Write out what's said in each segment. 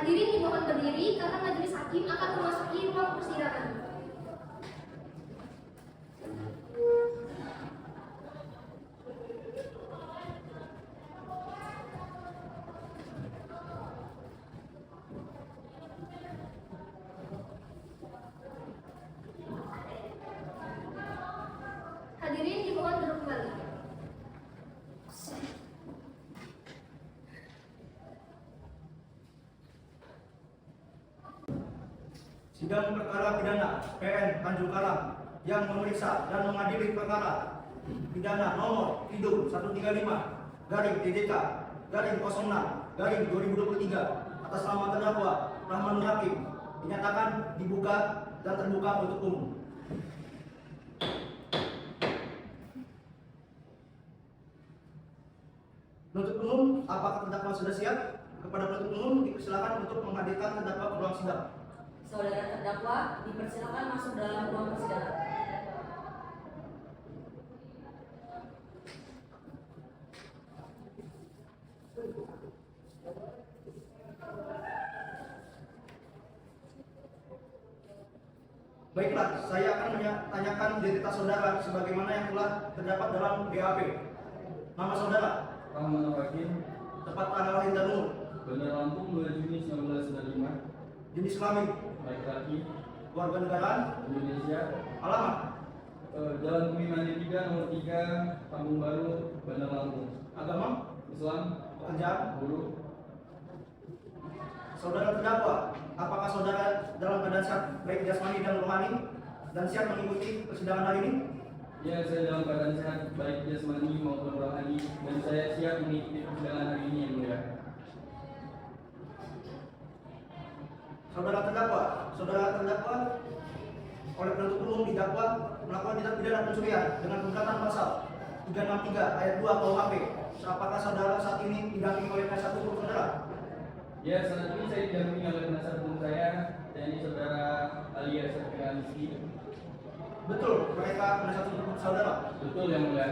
Hadirin dimohon berdiri karena majelis hakim akan memasuki ruang persidangan. Hadirin dimohon duduk kembali. Sidang perkara pidana PN Tanjung Karang yang memeriksa dan mengadili perkara pidana nomor Pidum 135-TJK-06-2023 atas nama terdakwa Rahmanul Hakim dinyatakan dibuka dan terbuka untuk umum. Penuntut umum, apakah terdakwa sudah siap? Kepada penuntut umum dipersilakan untuk menghadirkan terdakwa ke ruang sidang. Saudara terdakwa dipersilakan masuk dalam ruang persidangan. Baiklah, saya akan menanyakan identitas saudara sebagaimana yang telah terdapat dalam BAP. Nama saudara, Rahmanul Hakim, tempat tanggal lahir dan umur, Bandar Lampung 2 Juni 1995, jenis kelamin, laki-laki, warga negaraan, Indonesia, alamat, Jalan Bumi Mandiri 3 nomor 3, Kampung Baru, Bandar Lampung, agama, Islam, pekerjaan. buruh. Saudara terdakwa, apakah saudara dalam keadaan sehat baik jasmani dan rohani dan siap mengikuti persidangan hari ini? Ya, saya dalam keadaan sehat baik jasmani maupun rohani dan saya siap mengikuti persidangan hari ini yang mulia. Saudara terdakwa oleh penuntut umum didakwa melakukan tindak pidana pencurian dengan pemberatan pasal 363 ayat 2 KUHP. Apakah saudara saat ini didampingi oleh penasihat hukum saudara? Ya, saat ini saya didampingi oleh penasihat hukum saya, yakni saudara Alia Safira Rizky. Betul, mereka penasihat hukum saudara. Betul yang mulia.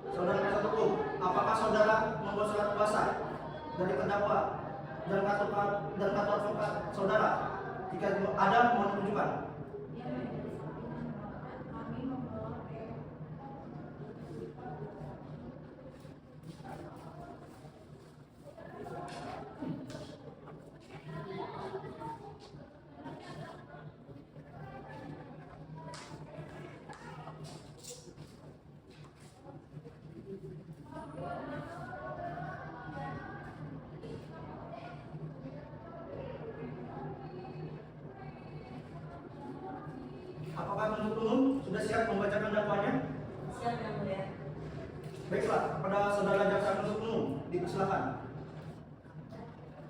Saudara penasihat hukum, apakah saudara membuat surat kuasa dari terdakwa dan kartu advokat saudara? Jika ada, mohon tunjukkan. Apakah penuntut umum sudah siap membacakan dakwaannya? Siap yang mulia. Baiklah, kepada saudara jaksa penuntut umum dipersilakan.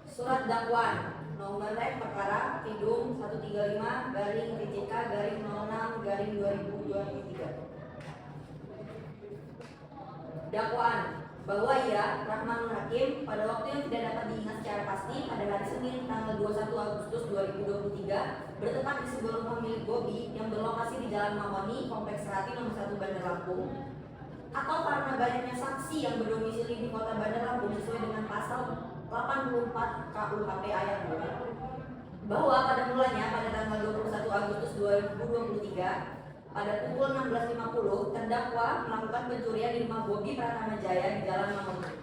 Surat dakwaan nomor rek perkara Pidum 135-TJK-06-2023. Dakwaan bahwa ia, Rahmanul Hakim, pada waktu yang tidak dapat diingat secara pasti pada hari Senin tanggal 21 Agustus 2023 bertempat di sebuah rumah milik Bobi yang berlokasi di Jalan Mahoni, Kompleks Serati nomor 1 Bandar Lampung, atau karena banyaknya saksi yang berdomisili di kota Bandar Lampung sesuai dengan pasal 84 KUHP ayat 2, bahwa pada mulanya pada tanggal 21 Agustus 2023 pada pukul 16.50 terdakwa melakukan pencurian di rumah Bobi Pratama Jaya di Jalan Mahoni.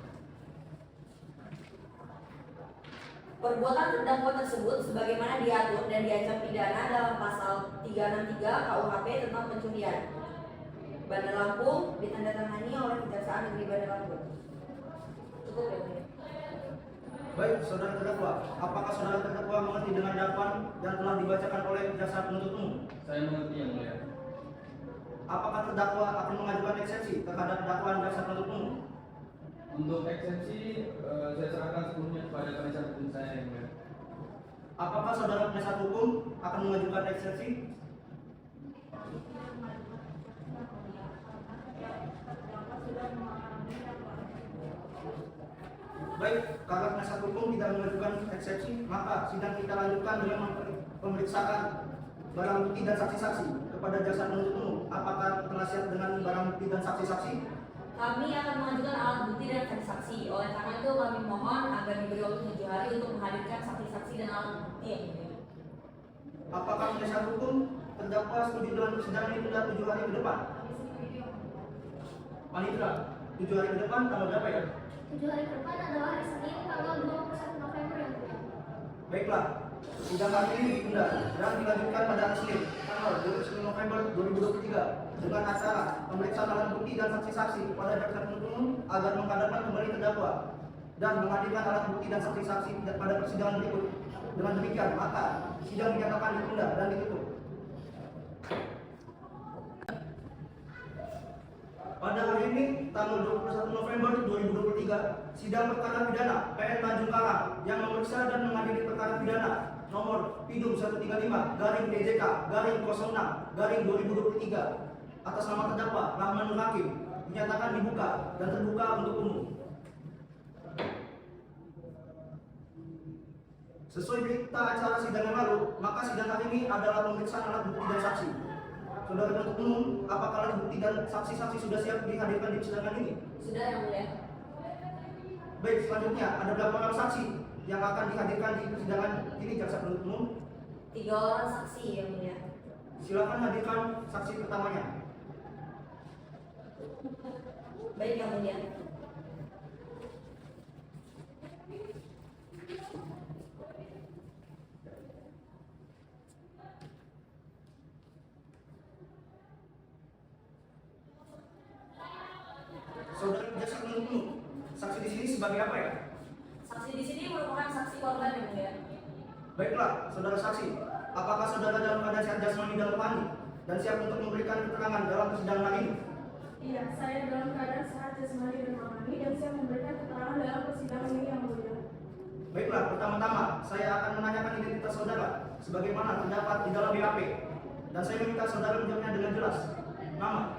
Perbuatan terdakwa tersebut sebagaimana diatur dan diancam pidana dalam pasal 363 KUHP tentang pencurian. Bandar Lampung ditandatangani oleh Kejaksaan Negeri Bandar Lampung. Cukup ya, Mulia? Baik, saudara terdakwa, apakah saudara terdakwa mengerti dengan dakwaan yang telah dibacakan oleh jaksa penuntut umum? Saya mengerti yang mulia. Apakah terdakwa akan mengajukan eksepsi terhadap dakwaan jaksa penuntut umum? Untuk eksepsi, saya serahkan sepenuhnya kepada penasihat hukum saya yang mulia. Apakah saudara penasihat hukum akan mengajukan eksepsi? Baik, karena penasihat hukum tidak mengajukan eksepsi, maka sidang kita lanjutkan dengan pemeriksaan barang bukti dan saksi-saksi kepada jaksa penuntut umum. Apakah telah siap dengan barang bukti dan saksi-saksi? Kami akan mengajukan alat bukti dan saksi-saksi. Oleh karena itu kami mohon agar diberi waktu 7 hari untuk menghadirkan saksi-saksi dan alat bukti yang mulia. Apakah penasihat hukum terdakwa setuju dengan persidangan ditunda 7 hari ke depan? Panitra, 7 hari ke depan tanggal berapa ya? 7 hari ke depan adalah hari Senin tanggal 21 November yang mulia. Baiklah, sidang hari ini ditunda dan dilanjutkan pada hari Senin tanggal 21 November 2023 dengan acara pemeriksaan alat bukti dan saksi-saksi kepada jaksa penuntut umum agar menghadirkan kembali terdakwa dan menghadirkan alat bukti dan saksi-saksi pada persidangan berikut. Dengan demikian, maka sidang dinyatakan ditunda dan ditutup. Pada hari ini, tanggal 21 November 2023, sidang perkara pidana PN Tanjung Karang yang memeriksa dan mengadili perkara pidana nomor Pidum 135-DJK-06-2023 atas nama terdakwa Rahman Nur Hakim dinyatakan dibuka dan terbuka untuk umum. Sesuai berita acara sidang yang lalu, maka sidang hari ini adalah pemeriksaan alat bukti dan saksi. Saudara penuntut umum, apakah alat bukti dan saksi-saksi sudah siap dihadirkan di persidangan ini? Sudah yang mulia. Baik, selanjutnya ada berapa orang saksi yang akan dihadirkan di persidangan ini, jaksa penuntut umum? 3 orang saksi yang mulia. Silakan hadirkan saksi pertamanya. Baik yang mulia. Saudara jaksa penuntut umum, saksi di sini sebagai apa ya? Saksi di sini merupakan saksi korban yang mulia. Baiklah, saudara saksi, apakah saudara dalam keadaan sehat jasmani dan rohani dan siap untuk memberikan keterangan dalam persidangan hari ini? Iya, saya dalam keadaan sehat jasmani dan rohani dan siap memberikan keterangan dalam persidangan ini yang mulia. Baiklah, pertama-tama saya akan menanyakan identitas saudara sebagaimana terdapat di dalam BAP dan saya meminta saudara menjawabnya dengan jelas. Nama,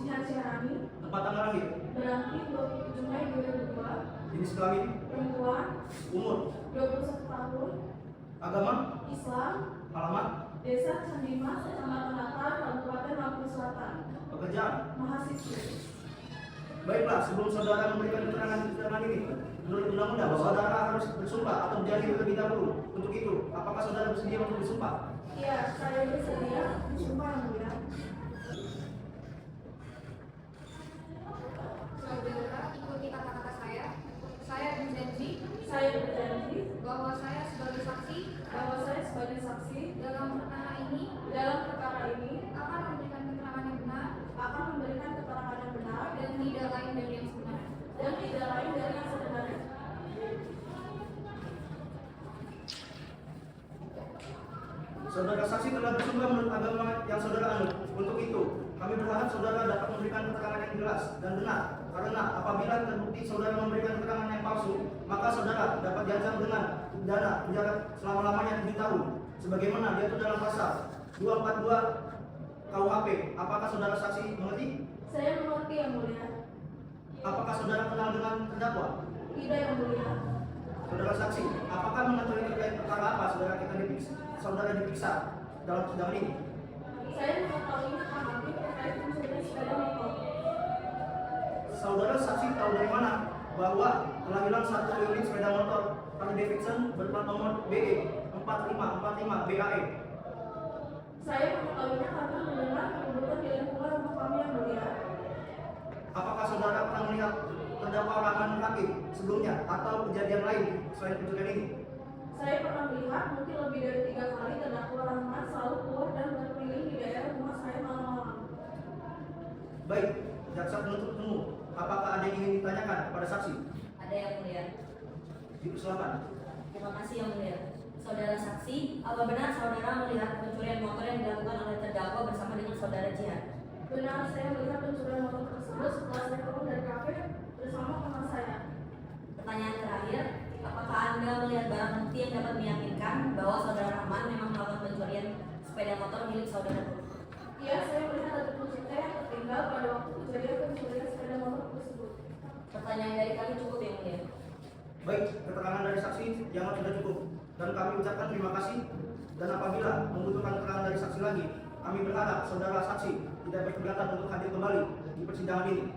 Jihan Syahrani, tempat tanggal lahir, berarti 27 Mei 2002, jenis kelamin, perempuan, umur, 21 tahun, agama, Islam, alamat, Desa Candimas, Kecamatan Natar, Kabupaten Lampung Selatan, pekerjaan. mahasiswa. Baiklah, sebelum saudara memberikan keterangan di persidangan ini, menurut undang-undang saudara harus bersumpah atau berjanji terlebih dahulu. Untuk itu, apakah saudara bersedia untuk bersumpah? Iya, saya bersedia bersumpah yang mulia. Saudara, ikuti kata-kata saya. Saya berjanji Saya berjanji bahwa saya sebagai saksi bahwa saya sebagai saksi dalam perkara ini akan memberikan keterangan yang benar dan tidak lain dari yang sebenarnya. Saudara saksi telah bersumpah menurut agama yang saudara anut. Untuk itu, kami berharap saudara dapat memberikan keterangan yang jelas dan benar. Karena apabila terbukti saudara memberikan keterangan yang palsu, maka saudara dapat diancam dengan pidana penjara selama-lamanya 7 tahun. Sebagaimana diatur dalam pasal 242 KUHP. Apakah saudara saksi mengerti? Saya mengerti yang mulia. Apakah saudara kenal dengan terdakwa? Tidak yang mulia. Saudara saksi, apakah mengetahui terkait perkara apa saudara diperiksa dalam persidangan ini? Saya mengetahuinya karena terkait pencurian sepeda motor. Saudara saksi tahu dari mana bahwa telah hilang 1 unit sepeda motor Harley Davidson berplat nomor BE 4545 BAE. Saya mengetahuinya karena mendengar keributan di lingkungan rumah kami yang mulia. Apakah saudara pernah melihat terdakwa Rahman Hakim sebelumnya atau kejadian lain selain pencurian ini? Saya pernah melihat mungkin lebih dari 3 kali terdakwa Rahman selalu keluar dan berkeliling di daerah rumah saya malam-malam. Baik, jaksa penuntut umum, apakah ada yang ingin ditanyakan kepada saksi? Ada yang mulia. Silakan. Terima kasih yang mulia. Saudara saksi, apa benar saudara melihat pencurian motor yang dilakukan oleh terdakwa bersama dengan saudara Jihan? Benar, saya melihat pencurian motor tersebut setelah saya turun dari kafe bersama teman saya. Pertanyaan terakhir, apakah Anda melihat barang bukti yang dapat meyakinkan bahwa saudara Rahman memang melakukan pencurian sepeda motor milik saudara? Iya, saya melihat ada kunci teh yang tertinggal pada waktu kejadian pencurian sepeda motor tersebut. Pertanyaan dari kami cukup yang mulia. Baik, keterangan dari saksi dianggap sudah cukup dan kami ucapkan terima kasih. Dan apabila membutuhkan keterangan dari saksi lagi, kami berharap saudara saksi tidak berkeberatan untuk hadir kembali di persidangan ini.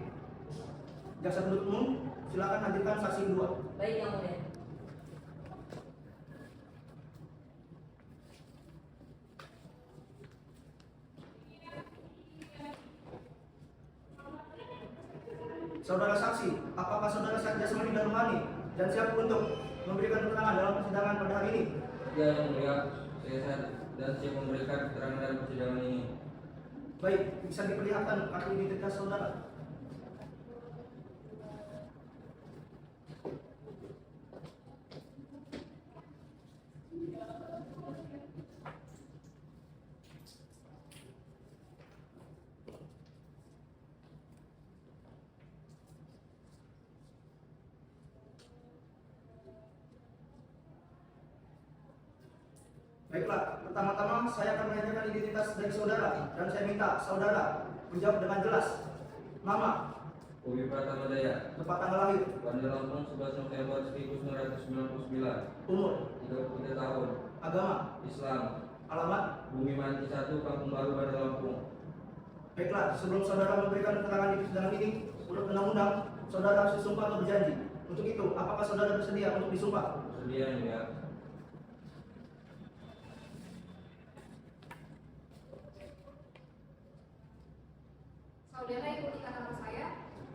Jaksa penuntut umum, silakan hadirkan saksi kedua. Baik Yang Mulia. Saudara saksi, apakah saudara sehat jasmani dan rohani dan siap untuk memberikan keterangan dalam persidangan pada hari ini? Ya Yang Mulia, saya sehat dan siap memberikan keterangan dalam persidangan ini. Baik, bisa diperlihatkan kartu identitas saudara. Baiklah, pertama-tama saya akan menanyakan identitas dari saudara dan saya minta saudara menjawab dengan jelas. Nama, Bobi Pratama Jaya, tempat tanggal lahir, Bandar Lampung 11 November 1999, umur, 33 tahun, agama, Islam, alamat. Bumi Manti 1, Kampung Baru, Bandar Lampung. Baiklah, sebelum saudara memberikan keterangan di persidangan ini, menurut undang-undang, saudara harus disumpah atau berjanji. Untuk itu, apakah saudara bersedia untuk disumpah? Bersedia Yang Mulia. Saudara ikuti kata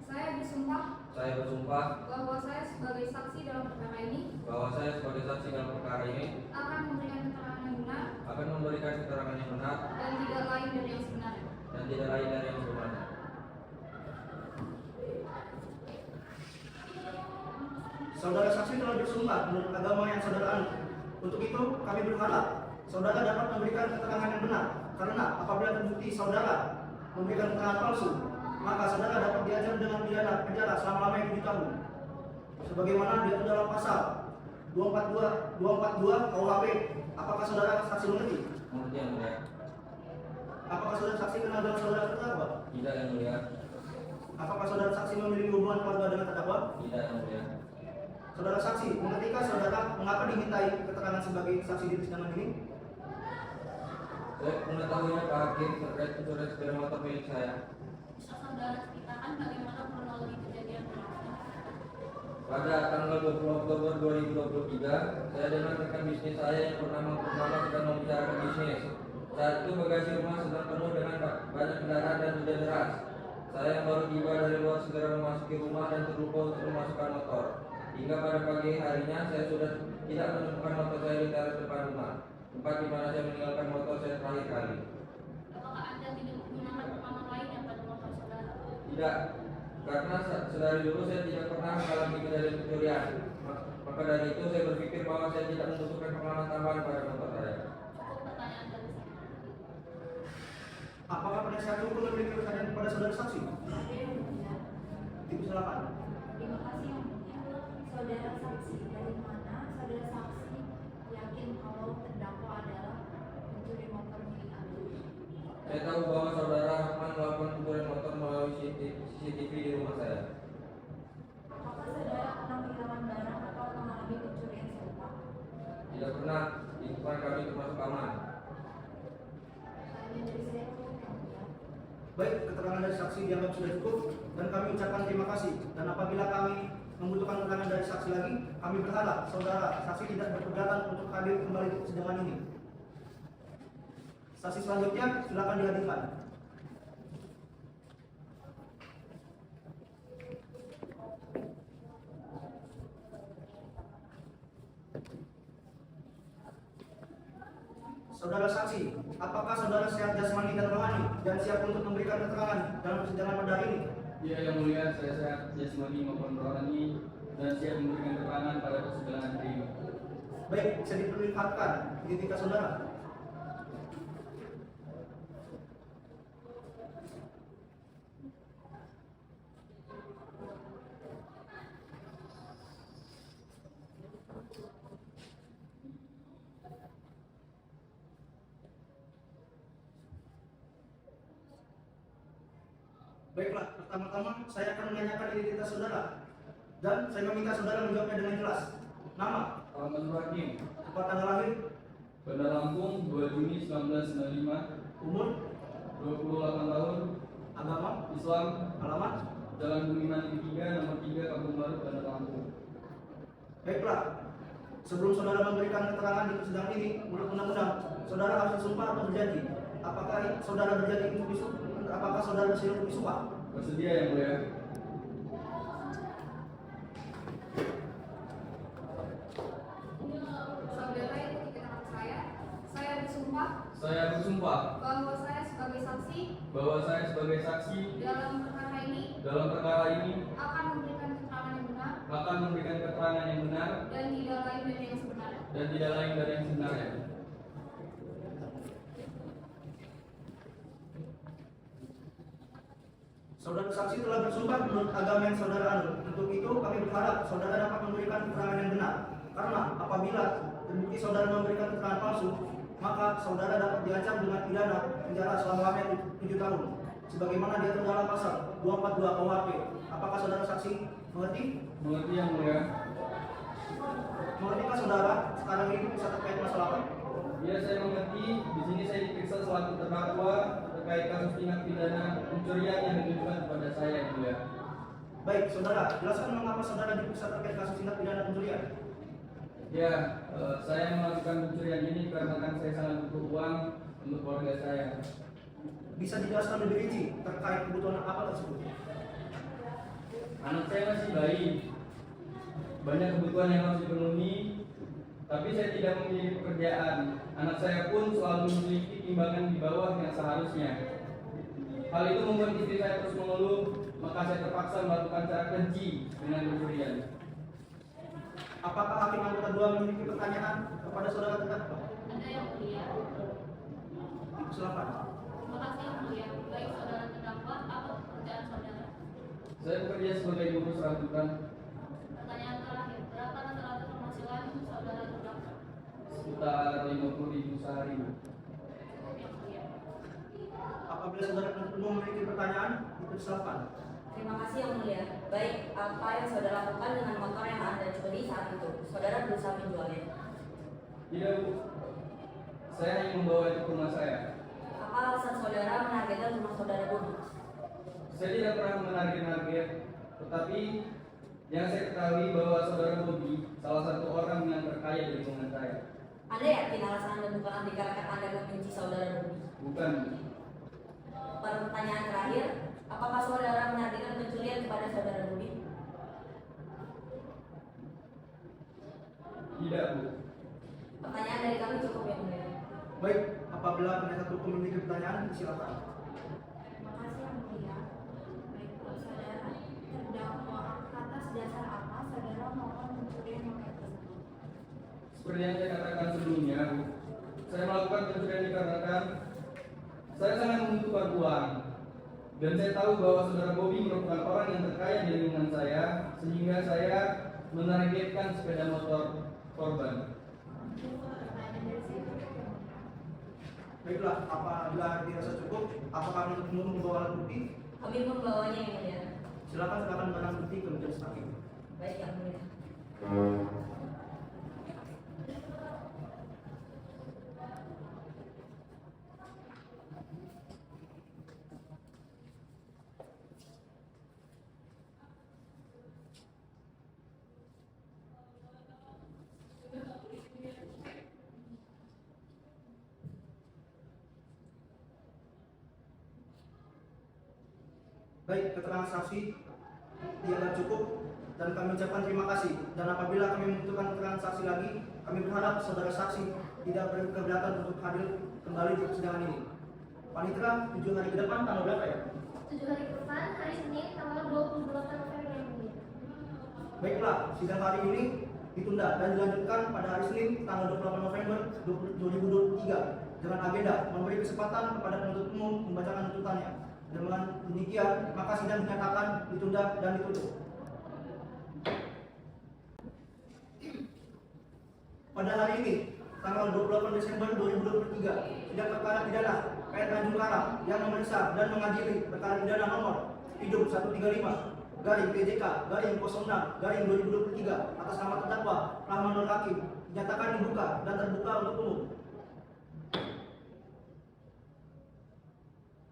saya bersumpah Saya bersumpah bahwa saya sebagai saksi dalam perkara ini bahwa saya sebagai saksi dalam perkara ini akan memberikan keterangan yang benar akan memberikan keterangan yang benar dan tidak lain dari yang sebenarnya. dan tidak lain dari yang sebenarnya. Saudara saksi telah bersumpah menurut agama yang saudara anut. Untuk itu, kami berharap saudara dapat memberikan keterangan yang benar, karena apabila terbukti saudara memberikan keterangan palsu, maka saudara dapat diancam dengan pidana penjara selama-lamanya 7 tahun. Sebagaimana diatur dalam pasal 242 KUHP. Apakah saudara saksi mengerti? Mengerti Yang Mulia. Apakah saudara saksi kenal dengan saudara terdakwa? Tidak Yang Mulia. Apakah saudara saksi memiliki hubungan keluarga dengan terdakwa? Tidak Yang Mulia. Saudara saksi, mengertikah saudara mengapa dimintai keterangan sebagai saksi di persidangan ini? Saya mengetahuinya Pak Hakim terkait insuransi sepeda motor milik saya. Bisa saudara ceritakan bagaimana kronologi kejadian berlangsung? Pada tanggal 20 Oktober 2023, saya dengan rekan bisnis saya yang bernama Purnama sedang membicarakan bisnis. Saat itu bagasi rumah sedang penuh dengan banyak kendaraan dan hujan deras. Saya yang baru tiba dari luar segera memasuki rumah dan terlupa untuk memasukkan motor. Hingga pada pagi harinya saya sudah tidak menemukan motor saya di teras depan rumah, tempat di mana saya meninggalkan motor saya terakhir kali. Apakah Anda tidak menggunakan pengaman lainnya pada motor saudara? Tidak, karena sedari dulu saya tidak pernah mengalami kejadian pencurian. Maka dari itu saya berpikir bahwa saya tidak membutuhkan pengalaman tambahan pada motor saya. Cukup pertanyaan dari saya. Apakah penasihat hukum memiliki pertanyaan kepada saudara saksi? Dipersilakan. Terima kasih Yang Mulia. Saudara saksi, dari mana saudara saksi yakin kalau terdakwa adalah pencuri motor milik Anda? Saya tahu bahwa saudara Rahman melakukan pencurian motor melalui CCTV di rumah saya. Apakah saudara pernah kehilangan barang atau mengalami pencurian serupa? Tidak pernah, lingkungan kami termasuk aman. Hanya dari saya cukup Yang Mulia. Baik, keterangan dari saksi dianggap sudah cukup dan kami ucapkan terima kasih. Dan apabila kami membutuhkan keterangan dari saksi lagi, kami berharap saudara saksi tidak berkeberatan untuk hadir kembali ke persidangan ini. Saksi selanjutnya silakan dihadirkan. Saudara saksi, apakah saudara sehat jasmani dan rohani dan siap untuk memberikan keterangan dalam persidangan pada hari ini? Ya Yang Mulia, saya sehat jasmani maupun rohani dan siap memberikan keterangan pada persidangan hari ini. Baik, bisa diperlihatkan identitas saudara. Baiklah, pertama-tama saya akan menanyakan identitas saudara dan saya meminta saudara menjawabnya dengan jelas. Nama, Ahmad Hakim, tempat tanggal lahir, Bandar Lampung 2 Juni 1995, umur, 28 tahun, agama, Islam, alamat. Jalan Budiman 3, nomor 3, Kampung Baru, Bandar Lampung. Baiklah, sebelum saudara memberikan keterangan di persidangan ini menurut undang-undang, saudara harus bersumpah atau berjanji. Apakah saudara berjanji untuk disumpah? Apakah saudara bersedia untuk disumpah? Bersedia yang mulia. Saudara ikuti keterangan saya. Saya bersumpah Saya bersumpah bahwa saya sebagai saksi bahwa saya sebagai saksi dalam perkara ini dalam perkara ini akan memberikan keterangan yang benar akan memberikan keterangan yang benar dan tidak lain dari yang sebenarnya. dan tidak lain dari yang sebenarnya. Saudara saksi telah bersumpah menurut agama yang saudara anut. Untuk itu kami berharap saudara dapat memberikan keterangan yang benar. Karena apabila terbukti saudara memberikan keterangan palsu, maka saudara dapat diancam dengan pidana penjara selama 7 tahun. Sebagaimana diatur dalam pasal 242 KUHP. Apakah saudara saksi mengerti? Mengerti yang mulia. Mengertikah saudara sekarang ini bisa terkait masalah apa? Ya, saya mengerti. Di sini saya diperiksa selaku terdakwa terkait kasus tindak pidana pencurian yang ditujukan kepada saya yang mulia. Baik, saudara, jelaskan mengapa saudara diperiksa terkait kasus tindak pidana pencurian. Ya, saya melakukan pencurian ini karena saya sangat butuh uang untuk keluarga saya. Bisa dijelaskan lebih rinci terkait kebutuhan apa tersebut? Anak saya masih bayi, banyak kebutuhan yang harus dipenuhi, tapi saya tidak memiliki pekerjaan. Anak saya pun selalu memiliki timbangan di bawah yang seharusnya. Hal itu membuat istri saya terus mengeluh, maka saya terpaksa melakukan cara keji dengan pencurian. Apakah hakim anggota 2 memiliki pertanyaan kepada saudara terdakwa? Ada yang mulia. Silakan. Terima kasih yang mulia. Baik saudara terdakwa atau pekerjaan saudara. Saya bekerja sebagai buruh serabutan. Pertanyaan terakhir, berapa rata-rata penghasilan saudara terdakwa? Sekitar 50.000 sehari. Cukup yang mulia. Apabila saudara penuntut umum memiliki pertanyaan, silakan. Terima kasih yang mulia. Baik, apa yang saudara lakukan dengan motor yang Anda curi saat itu? Saudara berusaha menjualnya. Tidak, Bu. Saya hanya membawa itu ke rumah saya. Apa alasan saudara menargetkan rumah saudara dulu? Saya tidak pernah menarget-narget, tetapi yang saya ketahui bahwa saudara Bobi salah satu orang yang terkaya di lingkungan saya. Anda yakin alasan Anda bukan dikarenakan Anda membenci saudara Bobi? Bukan. Pertanyaan terakhir, apakah saudara menargetkan pencurian kepada saudara Bobi? Tidak, Bu. Pertanyaan dari kami cukup yang mulia. Baik, apabila penasihat hukum memiliki pertanyaan, silakan. Terima kasih yang mulia. Baik, saudara terdakwa atas dasar apa saudara mohon pencurian motor tersebut? Seperti yang saya katakan sebelumnya, Bu, saya melakukan pencurian dikarenakan saya sangat membutuhkan uang. Dan saya tahu bahwa saudara Bobi merupakan orang yang terkaya di lingkungan saya, sehingga saya menargetkan sepeda motor korban. Pertanyaan dari saya cukup yang mulia. Baiklah, apabila dirasa cukup, apakah penuntut umum membawa alat bukti? Kami membawanya yang mulia. Silakan barang bukti ke majelis hakim. Baik yang mulia. Baik, keterangan saksi dianggap cukup dan kami ucapkan terima kasih. Dan apabila kami membutuhkan keterangan saksi lagi, kami berharap saudara saksi tidak berkeberatan untuk hadir kembali di persidangan ini. Panitera, 7 hari ke depan tanggal berapa ya? 7 hari ke depan, hari Senin, tanggal 28 November yang mulia. Baiklah, sidang hari ini ditunda dan dilanjutkan pada hari Senin tanggal 28 November 2023 dengan agenda memberi kesempatan kepada penuntut umum membacakan tuntutannya. Dengan demikian, maka sidang dinyatakan ditunda dan ditutup. Pada hari ini, tanggal 28 Desember 2023, sidang perkara pidana PN Tanjung Karang yang memeriksa dan mengadili perkara pidana nomor Pidum 135 garing PJK garing 06 garing 2023 atas nama terdakwa Rahman Nur Hakim dinyatakan dibuka dan terbuka untuk umum.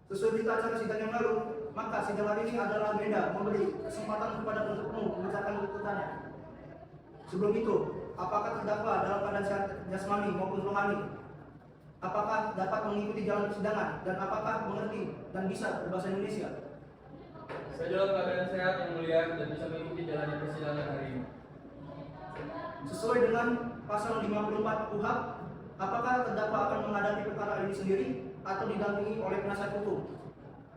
Sesuai berita acara sidang yang lalu, maka sidang hari ini adalah agenda memberi kesempatan kepada penuntut umum membacakan tuntutannya. Sebelum itu, apakah terdakwa dalam keadaan sehat jasmani maupun rohani? Apakah dapat mengikuti jalan persidangan dan apakah mengerti dan bisa berbahasa Indonesia? Saya dalam keadaan sehat yang mulia dan bisa mengikuti jalannya persidangan hari ini. Sesuai dengan pasal 54 KUHP, apakah terdakwa akan menghadapi perkara ini sendiri atau didampingi oleh penasihat hukum?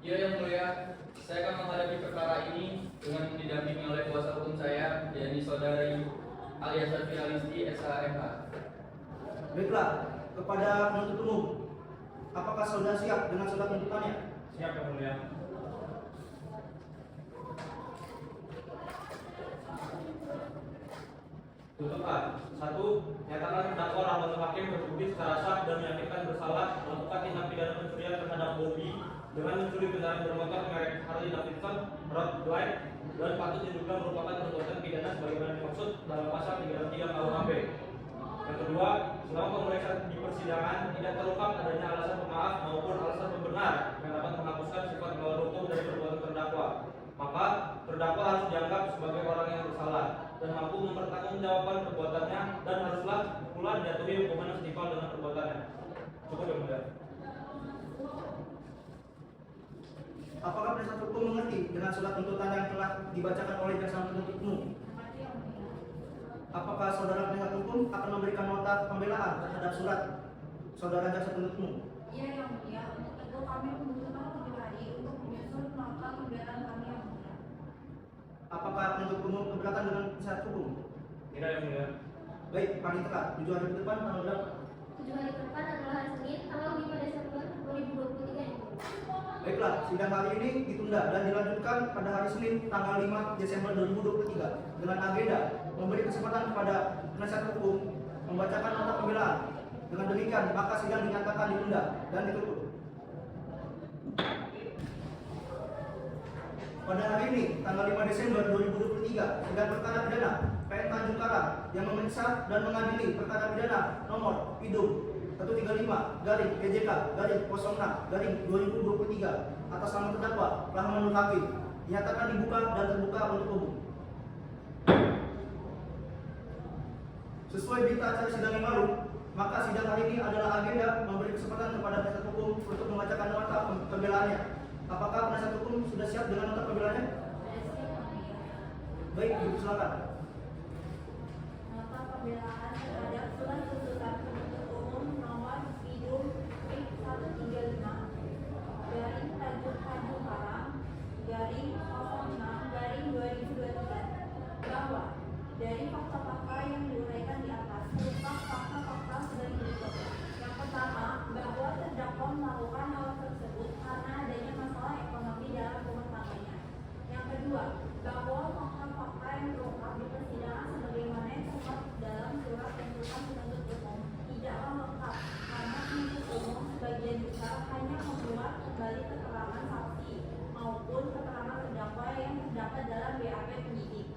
Ya yang mulia, saya akan menghadapi perkara ini dengan didampingi oleh kuasa hukum saya, yakni saudari Alia Safira Listi SHMH. Baiklah, kepada penuntut umum, apakah saudara siap dengan surat tuntutannya? Siap yang mulia. Tuntutan 1. Nyatakan terdakwa Rahman Hakim terbukti secara sah dan meyakinkan bersalah melakukan tindak pidana pencurian terhadap Bobby dengan mencuri kendaraan bermotor merek Harley Davidson Road Glide dan patut diduga merupakan perbuatan pidana sebagaimana dimaksud dalam pasal 363 KUHP. Yang kedua, selama pemeriksaan di persidangan tidak terungkap adanya alasan pemaaf maupun alasan pembenar yang dapat menghapuskan sifat melawan hukum dari perbuatan terdakwa, maka terdakwa harus dianggap sebagai orang yang bersalah dan mampu mempertanggungjawabkan perbuatannya dan haruslah pula dijatuhi hukuman yang setimpal dengan perbuatannya. Cukup yang mulia. Apakah penasihat hukum mengerti dengan surat tuntutan yang telah dibacakan oleh jaksa penuntut umum? Apakah saudara penasihat hukum akan memberikan nota pembelaan terhadap surat saudara jaksa penuntut umum? Iya yang mulia, untuk itu kami membutuhkan 7 hari untuk menyusun nota pembelaan kami yang mulia. Apakah penuntut umum keberatan dengan penasihat hukum? Tidak yang mulia. Baik, panitera, 7 hari ke depan tanggal berapa? 7 hari ke depan adalah hari Senin, tanggal 5 Desember 2023 yang mulia. Baiklah, sidang hari ini ditunda dan dilanjutkan pada hari Senin tanggal 5 Desember 2023 dengan agenda memberi kesempatan kepada penasihat hukum membacakan nota pembelaan. Dengan demikian, maka sidang dinyatakan ditunda dan ditutup. Pada hari ini, tanggal 5 Desember 2023, sidang perkara pidana PN Tanjung Karang yang memeriksa dan mengadili perkara pidana nomor PIDUM 135-PJK-06-2023 atas nama terdakwa Rahman Hakim dinyatakan dibuka dan terbuka untuk umum. Sesuai berita acara sidang yang lalu, maka sidang hari ini adalah agenda memberi kesempatan kepada penasihat hukum untuk membacakan nota pembelaannya. Apakah penasihat hukum sudah siap dengan nota pembelaannya? Baik, silakan. Nota pembelaan terhadap surat tuntutan penuntut umum nomor PIDUM PIK 135 garing Tanjung Karang garing 06/2023 bahwa dari fakta-fakta yang diuraikan di atas terungkap fakta-fakta sebagai berikut. Yang pertama, bahwa terdakwa melakukan hal tersebut karena adanya masalah ekonomi dalam rumah tangganya. Yang kedua, bahwa fakta-fakta yang terungkap di persidangan sebagaimana yang termuat dalam surat tuntutan penuntut umum tidaklah lengkap karena penuntut umum sebagian besar hanya membuat kembali keterangan saksi maupun keterangan terdakwa yang terdapat dalam BAP penyidik.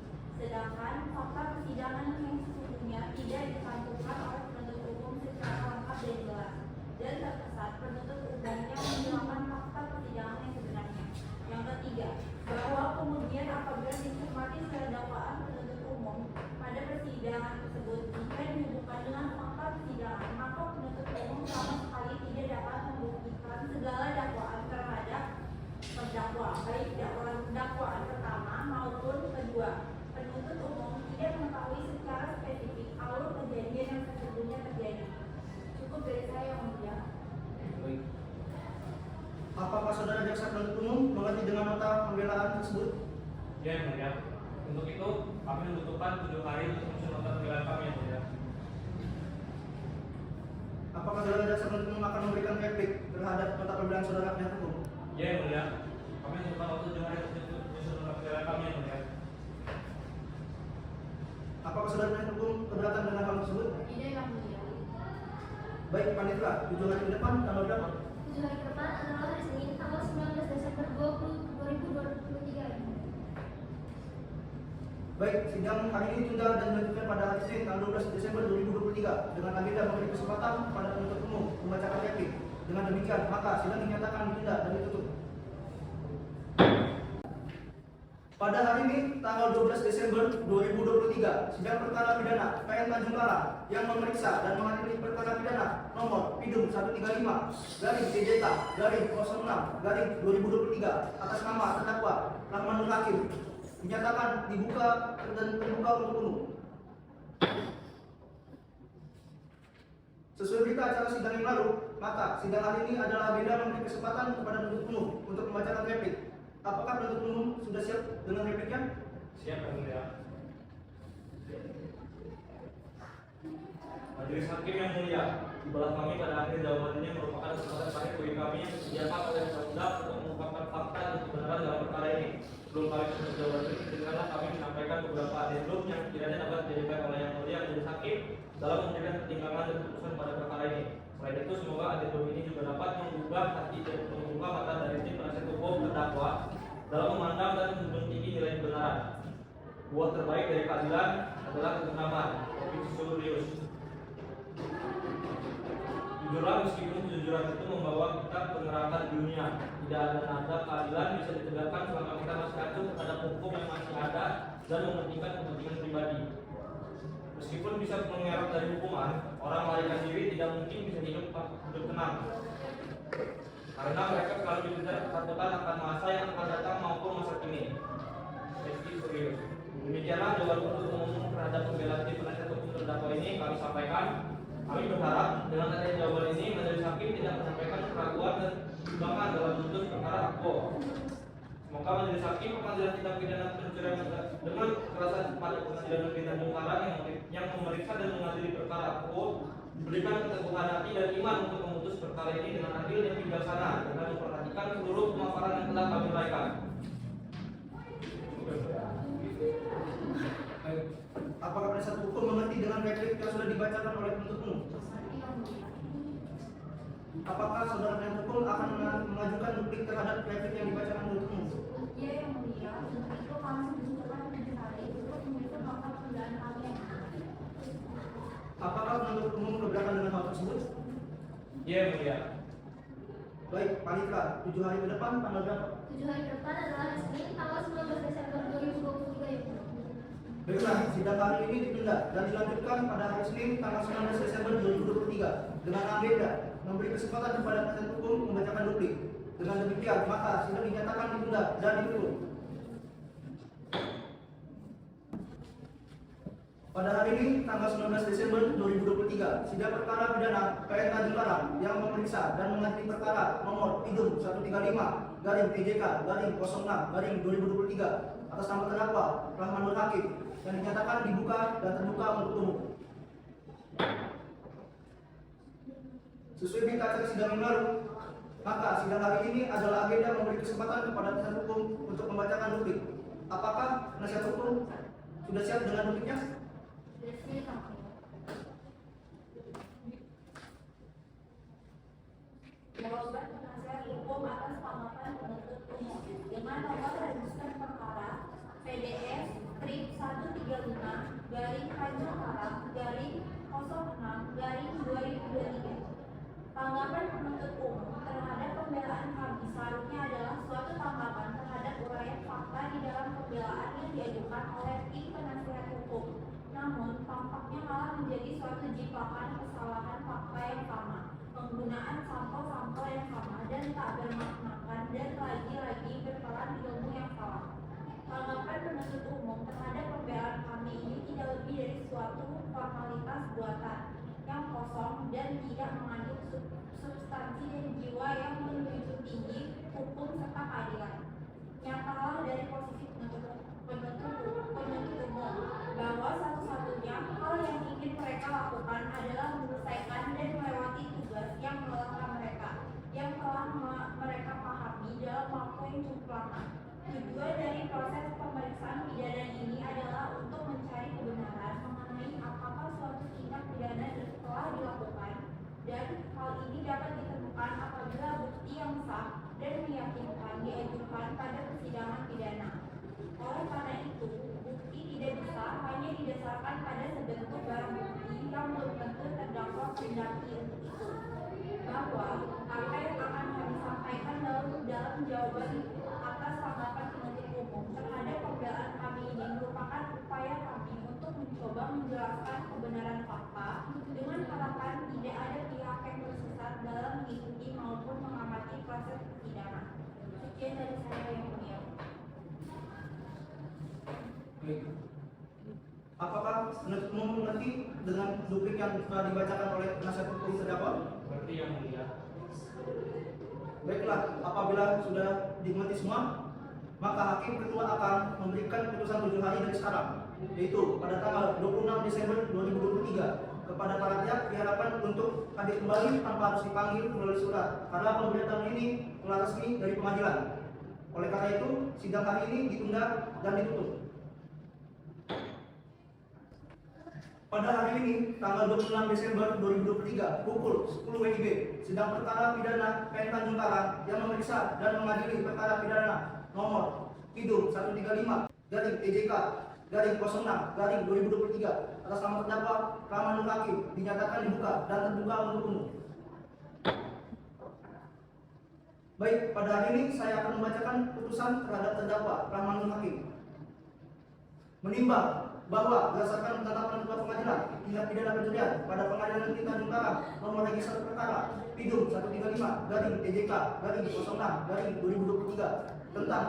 Sedangkan fakta persidangan yang sesungguhnya tidak dicantumkan oleh penuntut umum secara lengkap dan jelas, dan terkesan penuntut umumnya menghilangkan fakta persidangan yang sebenarnya. Yang ketiga, bahwa kemudian apabila dicermati secara dakwaan penuntut umum pada persidangan tersebut jika dihubungkan dengan fakta persidangan, maka penuntut umum sama sekali tidak dapat membuktikan segala dakwaan terhadap terdakwa, baik dakwaan pertama maupun kedua. Penuntut umum tidak mengetahui secara spesifik alur kejadian yang sesungguhnya terjadi. Cukup dari saya yang mulia. Baik. Apakah saudara jaksa penuntut umum mengerti dengan nota pembelaan tersebut? Ya yang mulia. Untuk itu kami membutuhkan 7 hari untuk menyusun nota pembelaan kami yang mulia. Apakah saudara jaksa penuntut umum akan memberikan replik terhadap nota pembelaan saudara penasihat hukum? Ya yang mulia. Kami membutuhkan waktu 7 hari untuk menyusun nota pembelaan kami yang mulia. Apakah saudara penasihat hukum keberatan dengan hal tersebut? Tidak yang mulia. Baik, panitera, 7 hari ke depan tanggal berapa? 7 hari ke depan adalah hari Senin, tanggal 19 Desember 2023 yang mulia. Baik, sidang hari ini ditunda dan dilanjutkan pada hari Senin tanggal 12 Desember 2023 dengan agenda memberi kesempatan kepada penuntut umum membacakan replik. Dengan demikian, maka sidang dinyatakan ditunda dan ditutup. Pada hari ini, tanggal 12 Desember 2023, sidang perkara pidana PN Tanjung Karang yang memeriksa dan mengadili perkara pidana nomor Pidum 135 garing TJK garing 06 garing 2023 atas nama terdakwa Rahmanul Hakim dinyatakan dibuka dan terbuka untuk umum. Sesuai berita acara sidang yang lalu, maka sidang hari ini adalah agenda memberi kesempatan kepada penuntut umum untuk membacakan replik. Apakah penuntut umum sudah siap dengan repliknya? Siap, Yang Mulia. Majelis Hakim yang mulia, di belah kami pada akhir jawaban ini merupakan kesempatan terakhir bagi kami yang disediakan oleh undang-undang untuk mengungkapkan fakta dan kebenaran dalam perkara ini. Sebelum kami menutup jawaban ini, izinkanlah kami menyampaikan beberapa adendum yang kiranya dapat dijadikan oleh Yang Mulia Majelis Hakim dalam memberikan pertimbangan dan keputusan pada perkara ini. Selain itu, semoga adendum ini juga dapat mengubah hati dan membuka mata dari tim penasihat hukum terdakwa dalam memandang dan menjunjung tinggi nilai kebenaran. Buah terbaik dari keadilan adalah ketentraman. Opik Surius. Jujurlah meskipun kejujuran itu membawa kita ke neraka dunia. Tidak ada nada keadilan bisa ditegakkan selama kita masih acuh terhadap hukum yang masih ada dan mementingkan kepentingan pribadi. Meskipun bisa mengelak dari hukuman, orang melarikan diri tidak mungkin bisa hidup tenang. Karena mereka selalu dikejar ketakutan akan masa yang akan datang maupun masa kini. Meski serius. Demikianlah jawaban penuntut umum terhadap pembelaan tim penasihat hukum terdakwa ini kami sampaikan. Kami berharap dengan adanya jawaban ini majelis hakim tidak menyampaikan keraguan dan kebimbangan dalam menuntut perkara akbo. Semoga majelis hakim pengadilan tindak pidana pencurian dengan kekerasan pada pengadilan negeri Tanjung Karang yang memeriksa dan mengadili perkara akbo diberikan keteguhan hati dan iman untuk memutus perkara ini dengan adil dan bijaksana dengan memperhatikan seluruh pemaparan yang telah kami uraikan. Apakah penasihat hukum mengerti dengan replik yang sudah dibacakan oleh penuntut umum? Apakah saudara penasihat hukum akan mengajukan replik terhadap replik yang dibacakan penuntut umum? Ya, Yang Mulia, untuk itu kami membutuhkan 7 hari untuk menyusun nota pembelaan kami yang benar. Apakah penuntut umum keberatan dengan hal tersebut? Ya, Yang Mulia. Baik, Panitra, 7 hari ke depan tanggal berapa? 7 hari ke depan adalah hari Senin tanggal 19 Desember 2023 ya. Baiklah, sidang hari ini ditunda dan dilanjutkan pada hari Senin tanggal 19 Desember 2023 dengan agenda memberi kesempatan kepada penasihat hukum membacakan duplik. Dengan demikian, maka sidang dinyatakan ditunda dan ditutup. Pada hari ini, tanggal 19 Desember 2023, sidang perkara pidana PN Tanjung Karang yang memeriksa dan mengadili perkara nomor Pidum 135 garing TJK garing 06 garing 2023 atas nama terdakwa Rahmanul Hakim yang dinyatakan dibuka dan terbuka untuk umum. Sesuai berita acara sidang yang lalu, maka sidang hari ini adalah agenda memberi kesempatan kepada penasihat hukum untuk membacakan duplik. Apakah penasihat hukum sudah siap dengan dupliknya? Jawaban penasihat hukum atas tanggapan penuntut umum dengan nomor register perkara PDS strip 135 garing Tanjung Karang garing 06 garing 2023. Tanggapan penuntut umum terhadap pembelaan kami seharusnya adalah suatu tanggapan terhadap uraian fakta di dalam pembelaan yang diajukan oleh tim penasihat hukum. Namun, tampaknya malah menjadi suatu jiplakan kesalahan fakta yang sama, penggunaan sampel-sampel yang sama dan tak bermaknakan dan lagi-lagi berperan ilmu yang salah. Tanggapan penuntut umum terhadap pembelaan kami ini tidak lebih dari suatu formalitas buatan yang kosong dan tidak mengandung substansi dan jiwa yang menjunjung tinggi hukum serta keadilan. Nyatalah dari posisi penuntut umum bahwa satu-satunya hal yang ingin mereka lakukan adalah menyelesaikan dan melewati tugas yang melelahkan mereka, yang telah mereka pahami dalam waktu yang cukup lama. Tujuan dari proses pemeriksaan pidana ini adalah untuk mencari kebenaran mengenai apakah suatu tindak pidana telah dilakukan, dan hal ini dapat ditemukan apabila bukti yang sah dan meyakinkan diajukan pada persidangan pidana. Oleh karena itu, bukti tidak bisa hanya didasarkan pada sebentuk barang bukti yang belum tentu terdakwa kehendaki untuk itu. Bahwa apa yang akan kami sampaikan dalam jawaban atas tanggapan penuntut umum terhadap penuntut umum mengerti dengan duplik yang telah dibacakan oleh penasihat hukum terdakwa? Berarti yang mulia. Baiklah, apabila sudah dimengerti semua, maka hakim ketua akan memberikan putusan 7 hari dari sekarang, yaitu pada tanggal 26 Desember 2023 kepada para pihak diharapkan untuk hadir kembali tanpa harus dipanggil melalui surat, karena pemberitahuan ini telah resmi dari pengadilan. Oleh karena itu, sidang hari ini ditunda dan ditutup. Pada hari ini, tanggal 26 Desember 2023, pukul 10 WIB, sidang perkara pidana PN Tanjung Karang yang memeriksa dan mengadili perkara pidana nomor Pidum 135 garing EJK garing 06 garing 2023 atas nama terdakwa Rahman Nur Hakim dinyatakan dibuka dan terbuka untuk umum. Baik, pada hari ini saya akan membacakan putusan terhadap terdakwa Rahman Nur Hakim. Menimbang bahwa berdasarkan penetapan ketua pengadilan tindak pidana pencurian pada Pengadilan Negeri Tanjung Karang nomor register perkara Pidum 135 garing EJK garing 06 garing 2023 tentang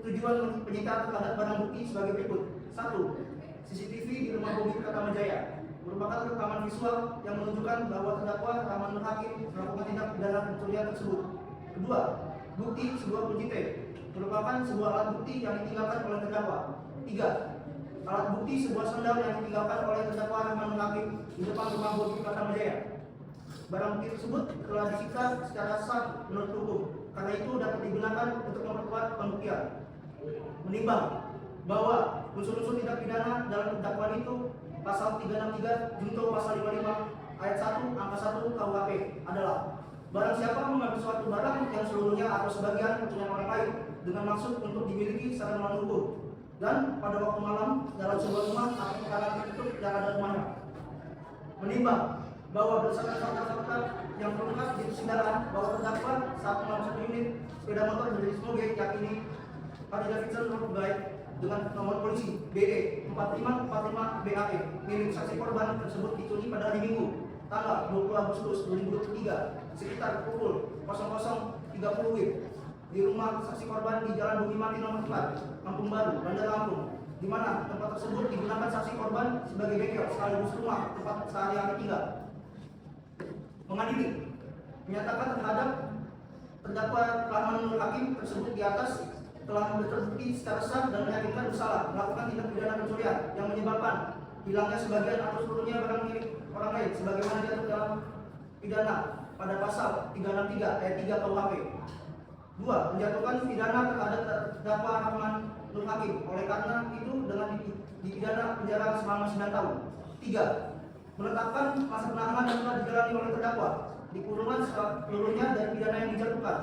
tujuan penyitaan terhadap barang bukti sebagai berikut. 1. CCTV di rumah Bobi Pratamajaya merupakan rekaman visual yang menunjukkan bahwa terdakwa Rahman Nur Hakim melakukan tindak pidana pencurian tersebut. Kedua, bukti sebuah kunci T merupakan sebuah alat bukti yang ditinggalkan oleh terdakwa. 3. Alat bukti sebuah sandal yang ditinggalkan oleh terdakwa Rahman Nur Hakim di depan rumah Bobi Pratamajaya. Barang bukti tersebut telah disita secara sah menurut hukum, karena itu dapat digunakan untuk memperkuat pembuktian. Menimbang bahwa unsur-unsur tindak pidana dalam dakwaan itu pasal 363 junto pasal 55 ayat 1 angka 1 KUHP adalah barang siapa mengambil suatu barang yang seluruhnya atau sebagian kepunyaan orang lain dengan maksud untuk dimiliki secara melawan hukum, dan pada waktu malam dalam sebuah rumah atau perkarangan tertutup yang ada rumahnya. Menimbang bahwa berdasarkan fakta-fakta yang terungkap di persidangan bahwa terdakwa saat mengambil satu unit sepeda motor berjenis moge yakini Harley Davidson Road Glide dengan nomor polisi BE 4545 BAE milik saksi korban tersebut dicuri pada hari Minggu tanggal 20 Agustus 2023 sekitar pukul 00.30 WIB di rumah saksi korban di Jalan Bumi Mati nomor 4 Kampung Baru, Bandar Lampung, di mana tempat tersebut digunakan saksi korban sebagai bengkel sekaligus rumah tempat sehari-hari tinggal. Mengadili menyatakan terhadap terdakwa Rahman Nur Hakim tersebut di atas telah terbukti secara sah dan meyakinkan bersalah melakukan tindak pidana pencurian yang menyebabkan hilangnya sebagian atau seluruhnya barang milik orang lain sebagaimana diatur dalam pidana pada pasal 363 ayat 3 KUHP. 2. Menjatuhkan pidana terhadap terdakwa Rahman Nur Hakim oleh karena itu dengan dipidana penjara selama 9 tahun. 3. Menetapkan masa penahanan yang telah dijalani oleh terdakwa di kurungan seluruhnya dari pidana yang dijatuhkan.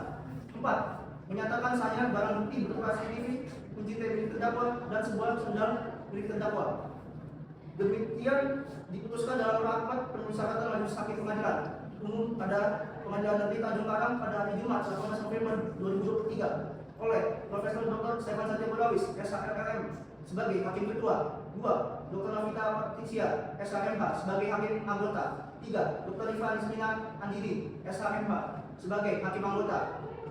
4. Menyatakan sahnya barang bukti berupa CCTV, kunci T milik terdakwa dan sebuah sandal milik terdakwa. Demikian diputuskan dalam rapat permusyawaratan majelis hakim pengadilan umum pada Pengadilan Negeri Tanjung Karang pada hari Jumat 18 November 2023 oleh Profesor Dr. Stefan Satya Budawis, SHRM sebagai hakim ketua. 2. Dr. Novita Patricia, SHMH sebagai hakim anggota. 3. Dr. Iva Nismina Andini, SHMH sebagai hakim anggota.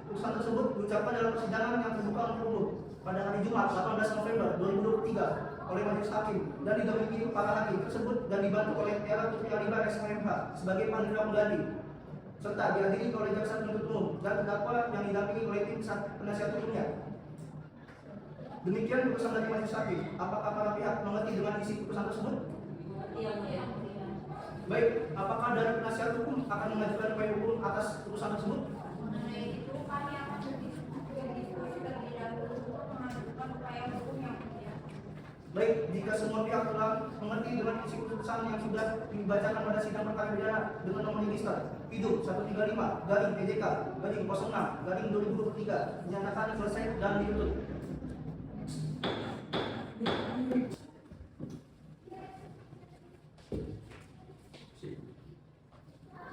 Putusan tersebut diucapkan dalam persidangan yang terbuka untuk umum pada hari Jumat 18 November 2023 oleh majelis hakim dan didampingi para hakim tersebut dan dibantu oleh Tiara Putri Aliba SHMH sebagai panitera pengganti serta dihadiri oleh jaksa penuntut umum dan terdakwa yang didampingi oleh tim penasihat hukumnya. Demikian putusan dari majelis hakim. Apakah para pihak mengerti dengan isi putusan tersebut? Iya. Baik, apakah dari penasihat hukum akan mengajukan upaya hukum atas putusan tersebut? Mengenai itu kami akan berdiskusi terlebih dahulu untuk mengajukan upaya hukum yang mulia. Baik, jika semua pihak telah mengerti dengan isi putusan yang sudah dibacakan pada sidang perkara pidana dengan nomor register Pidum 135 garing EJK garing 06 garing 2023 dinyatakan selesai dan ditutup.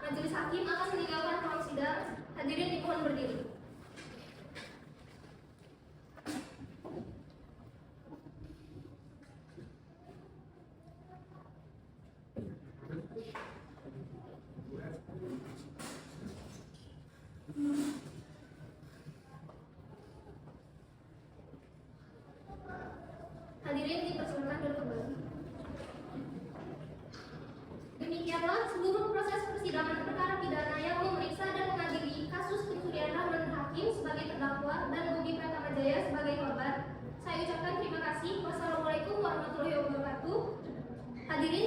Majelis hakim akan meninggalkan ruang sidang. Hadirin dimohon berdiri. Hadirin dipersilakan duduk kembali. persidangan perkara pidana yang memeriksa dan mengadili kasus pencurian Rahman Hakim sebagai terdakwa dan Bobi Pratamajaya sebagai korban. Saya ucapkan terima kasih. Wassalamualaikum warahmatullahi wabarakatuh. Hadirin